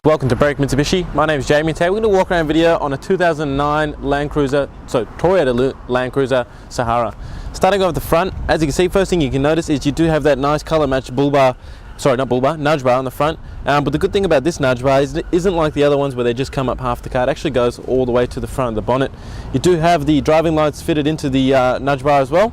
Welcome to Break Mitsubishi. My name is Jamie. Today we're going to walk around video on a 2009 Toyota Landcruiser Sahara. Starting off at the front, as you can see, first thing you can notice is you do have that nice color match nudge bar on the front. But the good thing about this nudge bar is it isn't like the other ones where they just come up half the car. It actually goes all the way to the front of the bonnet. You do have the driving lights fitted into the nudge bar as well.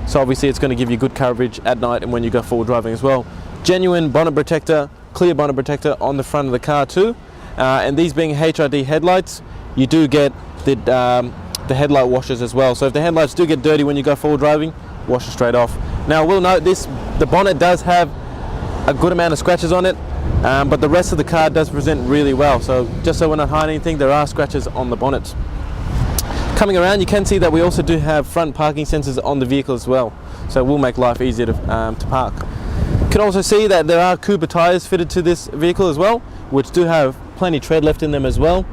So obviously it's going to give you good coverage at night and when you go forward driving as well. Genuine bonnet protector, clear bonnet protector on the front of the car too. And these being HID headlights, you do get the headlight washers as well. So if the headlights do get dirty when you go forward driving, wash it straight off. Now I will note the bonnet does have a good amount of scratches on it, but the rest of the car does present really well. So just so we're not hiding anything, there are scratches on the bonnet. Coming around, you can see that we also do have front parking sensors on the vehicle as well. So it will make life easier to park. You can also see that there are Cooper tyres fitted to this vehicle as well, which do have plenty tread left in them as well.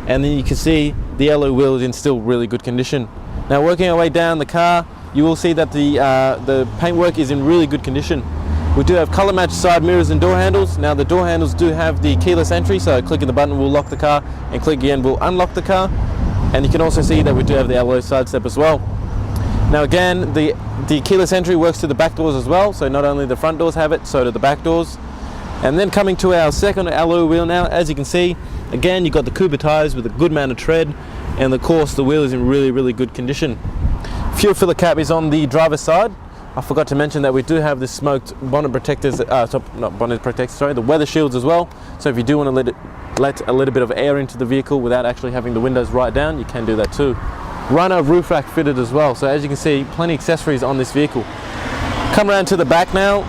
And then you can see the alloy wheel is in still really good condition. Now working our way down the car, you will see that the paintwork is in really good condition. We do have color matched side mirrors and door handles. Now the door handles do have the keyless entry, so clicking the button will lock the car and click again will unlock the car. And you can also see that we do have the alloy side step as well. Now again, the keyless entry works to the back doors as well, so not only the front doors have it, so do the back doors. And then coming to our second alloy wheel now, as you can see, again you've got the Cooper tyres with a good amount of tread, and of course the wheel is in really good condition. Fuel filler cap is on the driver's side. I forgot to mention that we do have the smoked bonnet protectors, the weather shields as well. So if you do want to let a little bit of air into the vehicle without actually having the windows right down, you can do that too. Rhino roof rack fitted as well. So as you can see, plenty of accessories on this vehicle. Come around to the back now,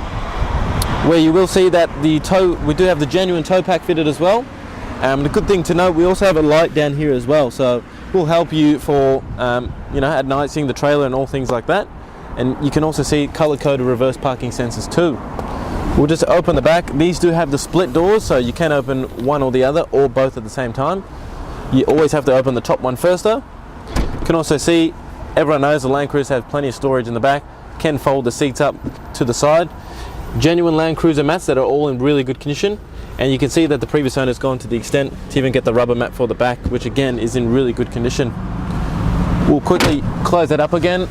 where you will see that we do have the genuine tow pack fitted as well. The good thing to note, we also have a light down here as well, so will help you for at night seeing the trailer and all things like that. And you can also see color-coded reverse parking sensors too. We'll just open the back. These do have the split doors, so you can open one or the other or both at the same time. You always have to open the top one first though. You can also see, everyone knows the Landcruiser has plenty of storage in the back. Can fold the seats up to the side. Genuine Landcruiser mats that are all in really good condition. And you can see that the previous owner has gone to the extent to even get the rubber mat for the back, which again is in really good condition. We'll quickly close that up again.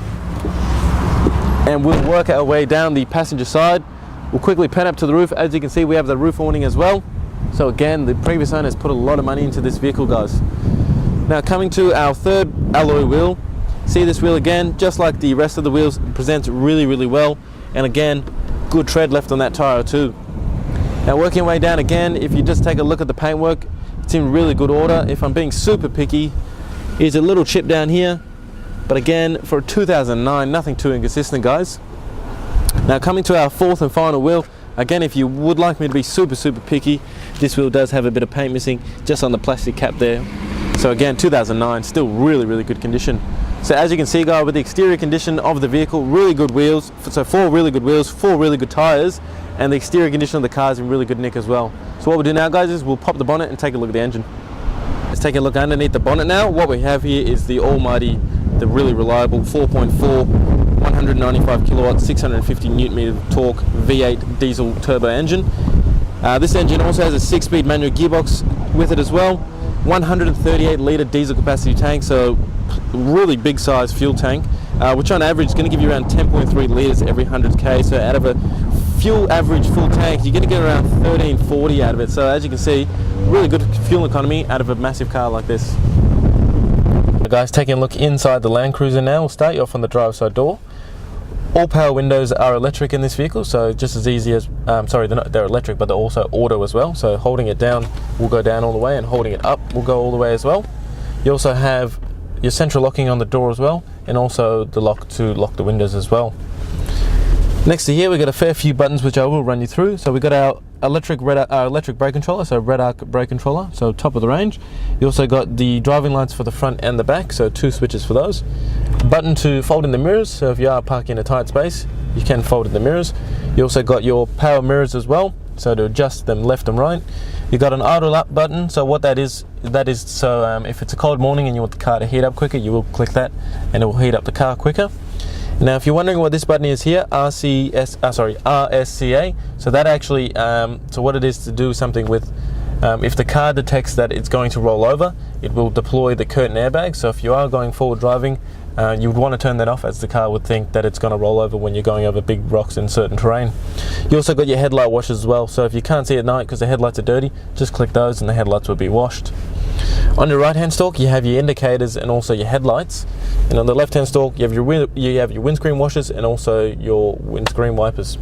And we'll work our way down the passenger side. We'll quickly pan up to the roof. As you can see, we have the roof awning as well. So again, the previous owner has put a lot of money into this vehicle, guys. Now coming to our third alloy wheel. See this wheel again, just like the rest of the wheels, presents really well. And again, good tread left on that tire too. Now working our way down again, if you just take a look at the paintwork, it's in really good order. If I'm being super picky, here's a little chip down here. But again, for a 2009, nothing too inconsistent, guys. Now coming to our fourth and final wheel, again, if you would like me to be super picky, this wheel does have a bit of paint missing just on the plastic cap there. So again, 2009, still really good condition. So as you can see, guys, with the exterior condition of the vehicle, really good wheels, so 4 really good wheels, 4 really good tires, and the exterior condition of the car is in really good nick as well. So what we'll do now, guys, is we'll pop the bonnet and take a look at the engine. Let's take a look underneath the bonnet now. What we have here is the almighty, the really reliable 4.4, 195 kilowatts, 650 newton meter torque V8 diesel turbo engine. This engine also has a 6-speed manual gearbox with it as well. 138 litre diesel capacity tank, so really big size fuel tank, which on average is going to give you around 10.3 litres every 100k. So out of a average full tank, you're going to get around 1340 out of it. So as you can see, really good fuel economy out of a massive car like this. Guys, taking a look inside the Landcruiser now. We'll start you off on the driver's side door. All power windows are electric in this vehicle, so just as easy as, they're electric, but they're also auto as well. So holding it down will go down all the way, and holding it up will go all the way as well. You also have your central locking on the door as well, and also the lock to lock the windows as well. Next to here, we've got a fair few buttons which I will run you through. So we've got our electric brake controller, so red arc brake controller, so top of the range. You also got the driving lights for the front and the back, so 2 switches for those. Button to fold in the mirrors, so if you are parking in a tight space, you can fold in the mirrors. You also got your power mirrors as well, so to adjust them left and right. You got an idle up button, so what that is so if it's a cold morning and you want the car to heat up quicker, you will click that and it will heat up the car quicker. Now if you're wondering what this button is here, RSCA, so that actually, so what it is to do something with If the car detects that it's going to roll over, it will deploy the curtain airbag. So if you are going forward driving, you would want to turn that off, as the car would think that it's going to roll over when you're going over big rocks in certain terrain. You also got your headlight washers as well, so if you can't see at night because the headlights are dirty, just click those and the headlights will be washed. On your right hand stalk you have your indicators and also your headlights, and on the left hand stalk you have your windscreen washers and also your windscreen wipers.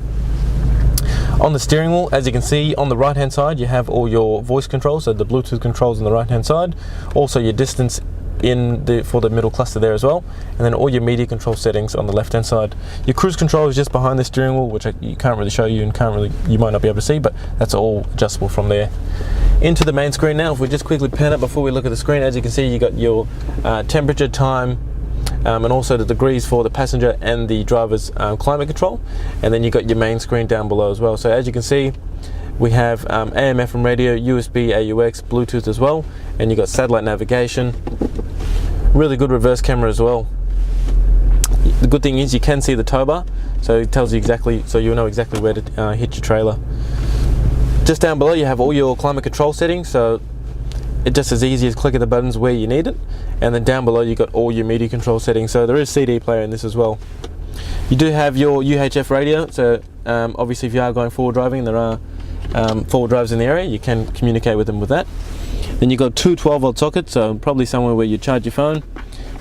On the steering wheel, as you can see, on the right hand side you have all your voice controls, so the Bluetooth controls on the right hand side, also your distance for the middle cluster there as well, and then all your media control settings on the left hand side. Your cruise control is just behind the steering wheel, which you can't really show you and you might not be able to see, but that's all adjustable from there. Into the main screen now, if we just quickly pan up before we look at the screen, as you can see you got your temperature, time, and also the degrees for the passenger and the driver's climate control, and then you got your main screen down below as well. So as you can see, we have AM, FM radio, USB, AUX, Bluetooth as well, and you got satellite navigation. Really good reverse camera as well. The good thing is you can see the tow bar, so it tells you exactly, so you'll know exactly where to hit your trailer. Just down below you have all your climate control settings, so it's just as easy as clicking the buttons where you need it. And then down below you got all your media control settings, so there is CD player in this as well. You do have your UHF radio, so obviously if you are going forward driving, there are forward drives in the area, you can communicate with them with that. Then you've got two 12-volt sockets, so probably somewhere where you charge your phone.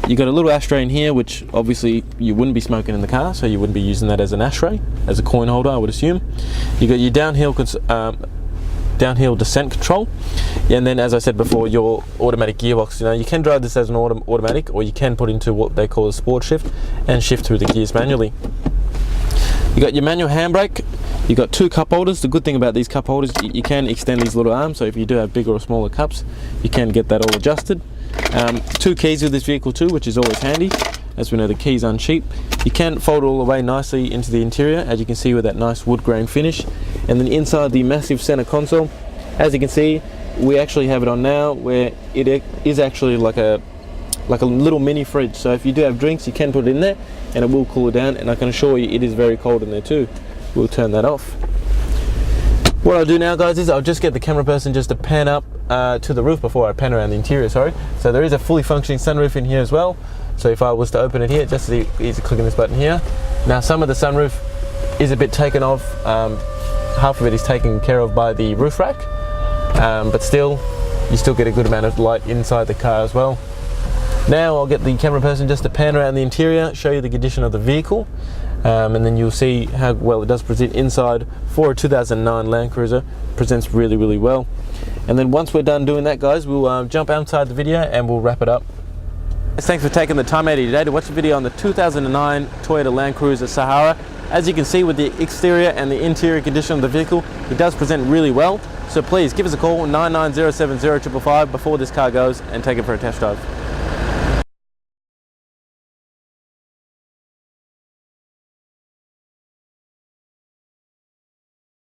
You've got a little ashtray in here, which obviously you wouldn't be smoking in the car, so you wouldn't be using that as an ashtray, as a coin holder I would assume. You've got your downhill descent control, and then as I said before, your automatic gearbox. You can drive this as an automatic, or you can put into what they call a sport shift and shift through the gears manually. You got your manual handbrake. You got two cup holders. The good thing about these cup holders, you can extend these little arms, so if you do have bigger or smaller cups, you can get that all adjusted. Two keys with this vehicle too, which is always handy, as we know the keys aren't cheap. You can fold all the way nicely into the interior, as you can see, with that nice wood grain finish. And then inside the massive center console, as you can see, we actually have it on now, where it is actually like a little mini fridge. So if you do have drinks, you can put it in there and it will cool it down, and I can assure you it is very cold in there too. We'll turn that off. What I'll do now, guys, is I'll just get the camera person just to pan up to the roof before I pan around the interior, sorry. So there is a fully functioning sunroof in here as well. So if I was to open it here, just as easy clicking this button here. Now some of the sunroof is a bit taken off. Half of it is taken care of by the roof rack, but still, you still get a good amount of light inside the car as well. Now I'll get the camera person just to pan around the interior, show you the condition of the vehicle, and then you'll see how well it does present inside. For a 2009 Landcruiser, presents really, really well. And then once we're done doing that, guys, we'll jump outside the video and we'll wrap it up. Thanks for taking the time out of your day to watch the video on the 2009 Toyota Landcruiser Sahara. As you can see, with the exterior and the interior condition of the vehicle, it does present really well. So please give us a call, 99070 555, before this car goes, and take it for a test drive.